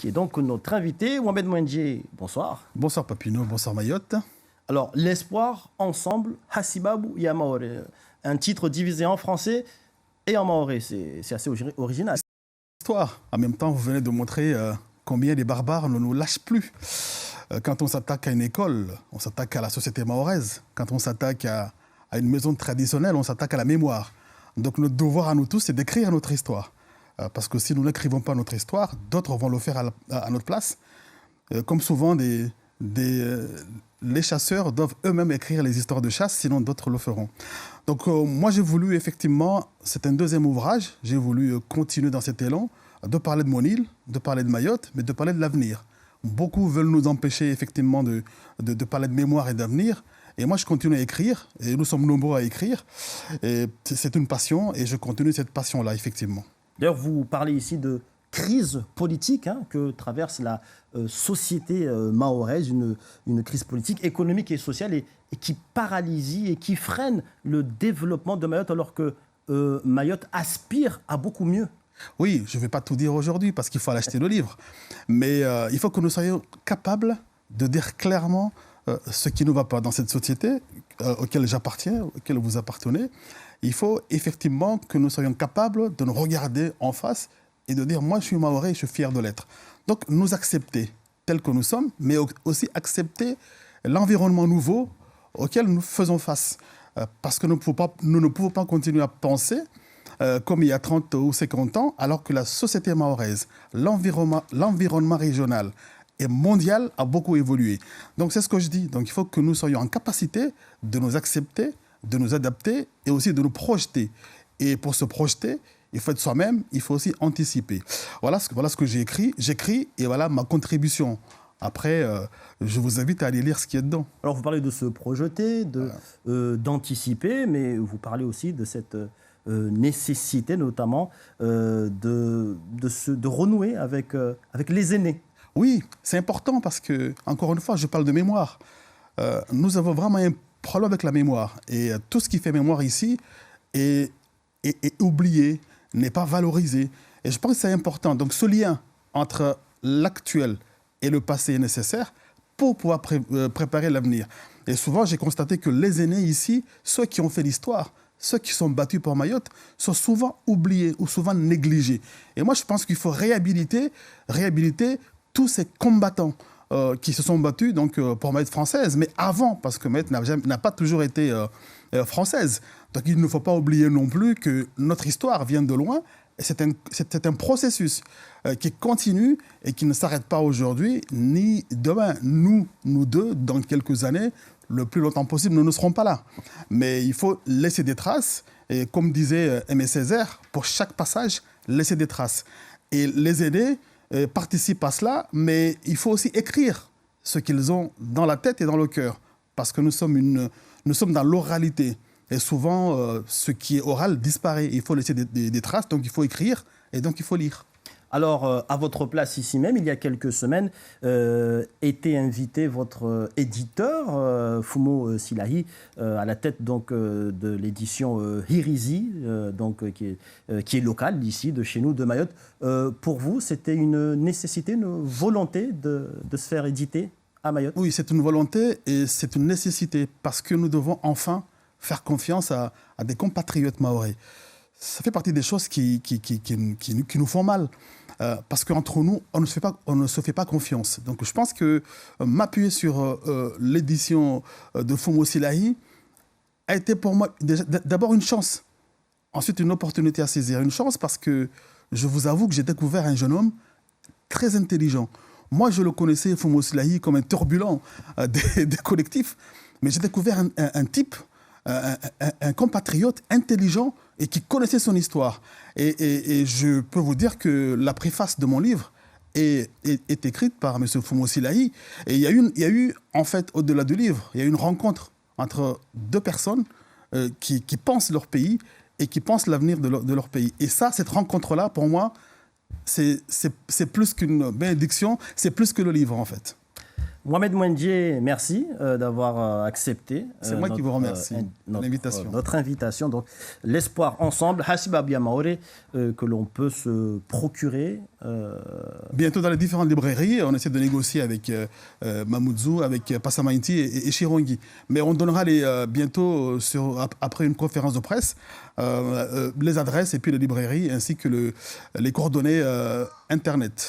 qui est donc notre invité. Mohamed Mouendjé, bonsoir. Bonsoir Papineau, bonsoir Mayotte. Alors, l'espoir, ensemble, Hassibabou Yamaore. Un titre divisé en français et en maoré. C'est assez original. Histoire. En même temps, vous venez de montrer combien les barbares ne nous lâchent plus. Quand on s'attaque à une école, on s'attaque à la société mahoraise. Quand on s'attaque à une maison traditionnelle, on s'attaque à la mémoire. Donc notre devoir à nous tous, c'est d'écrire notre histoire. Parce que si nous n'écrivons pas notre histoire, d'autres vont le faire à notre place. Comme souvent, les chasseurs doivent eux-mêmes écrire les histoires de chasse, sinon d'autres le feront. Donc moi, j'ai voulu effectivement, c'est un deuxième ouvrage, j'ai voulu continuer dans cet élan, de parler de mon île, de parler de Mayotte, mais de parler de l'avenir. Beaucoup veulent nous empêcher effectivement de parler de mémoire et d'avenir. Et moi, je continue à écrire, et nous sommes nombreux à écrire. Et c'est une passion, et je continue cette passion-là, effectivement. D'ailleurs, vous parlez ici de crise politique que traverse la société mahoraise, une crise politique, économique et sociale, et qui paralyse et qui freine le développement de Mayotte, alors que Mayotte aspire à beaucoup mieux. Oui, je ne vais pas tout dire aujourd'hui parce qu'il faut aller acheter le livre. Mais il faut que nous soyons capables de dire clairement ce qui ne va pas dans cette société auquel j'appartiens, auquel vous appartenez. Il faut effectivement que nous soyons capables de nous regarder en face et de dire « moi, je suis mahorais et je suis fier de l'être ». Donc, nous accepter tels que nous sommes, mais aussi accepter l'environnement nouveau auquel nous faisons face. Parce que nous ne pouvons pas continuer à penser comme il y a 30 ou 50 ans, alors que la société mahoraise, l'environnement régional et mondial a beaucoup évolué. Donc c'est ce que je dis. Donc il faut que nous soyons en capacité de nous accepter, de nous adapter et aussi de nous projeter. Et pour se projeter, il faut être soi-même, il faut aussi anticiper. Voilà ce que j'ai écrit. J'écris et voilà ma contribution. Après, je vous invite à aller lire ce qu'il y a dedans. Alors vous parlez de se projeter, d'anticiper, mais vous parlez aussi de cette nécessité notamment de renouer avec les aînés. Oui, c'est important parce que, encore une fois, je parle de mémoire. Nous avons vraiment un problème avec la mémoire. Et tout ce qui fait mémoire ici est oublié, n'est pas valorisé. Et je pense que c'est important. Donc ce lien entre l'actuel et le passé est nécessaire pour pouvoir préparer l'avenir. Et souvent, j'ai constaté que les aînés ici, ceux qui ont fait l'histoire, ceux qui sont battus pour Mayotte, sont souvent oubliés ou souvent négligés. Et moi, je pense qu'il faut réhabiliter tous ces combattants qui se sont battus donc, pour Mayotte française, mais avant, parce que Mayotte n'a pas toujours été française. Donc il ne faut pas oublier non plus que notre histoire vient de loin. C'est un processus qui continue et qui ne s'arrête pas aujourd'hui ni demain. Nous deux, dans quelques années, le plus longtemps possible, nous ne serons pas là. Mais il faut laisser des traces. Et comme disait Aimé Césaire, pour chaque passage, laisser des traces. Et les aînés participent à cela, mais il faut aussi écrire ce qu'ils ont dans la tête et dans le cœur. Parce que nous sommes dans l'oralité. Et souvent, ce qui est oral disparaît. Il faut laisser des traces, donc il faut écrire et donc il faut lire. Alors, à votre place ici même, il y a quelques semaines, était invité votre éditeur, Fumo Silahi, à la tête donc, de l'édition Hirizi, qui est locale d'ici, de chez nous, de Mayotte. Pour vous, c'était une nécessité, une volonté de se faire éditer à Mayotte? Oui, c'est une volonté et c'est une nécessité parce que nous devons enfin faire confiance à des compatriotes mahorais. Ça fait partie des choses qui nous font mal. Parce qu'entre nous, on ne se fait pas confiance. Donc je pense que m'appuyer sur l'édition de Fumo Silahi a été pour moi d'abord une chance. Ensuite, une opportunité à saisir. Une chance parce que je vous avoue que j'ai découvert un jeune homme très intelligent. Moi, je le connaissais, Fumo Silahi, comme un turbulent des collectifs. Mais j'ai découvert un type, un compatriote intelligent et qui connaissait son histoire. Et je peux vous dire que la préface de mon livre est écrite par M. Fumo Silahi. Et il y a eu, en fait, au-delà du livre, il y a eu une rencontre entre deux personnes qui pensent leur pays et qui pensent l'avenir de leur pays. Et ça, cette rencontre-là, pour moi, c'est plus qu'une bénédiction, c'est plus que le livre, en fait. Mohamed Mwendié, merci d'avoir accepté. C'est moi qui vous remercie l'invitation. Notre invitation. Donc, l'espoir ensemble, Hassib Abiamaoré, que l'on peut se procurer. Bientôt dans les différentes librairies, on essaie de négocier avec Mamoudzou, avec Passamainti et Chirongi. Mais on donnera bientôt, après une conférence de presse, les adresses et puis les librairies ainsi que les coordonnées Internet.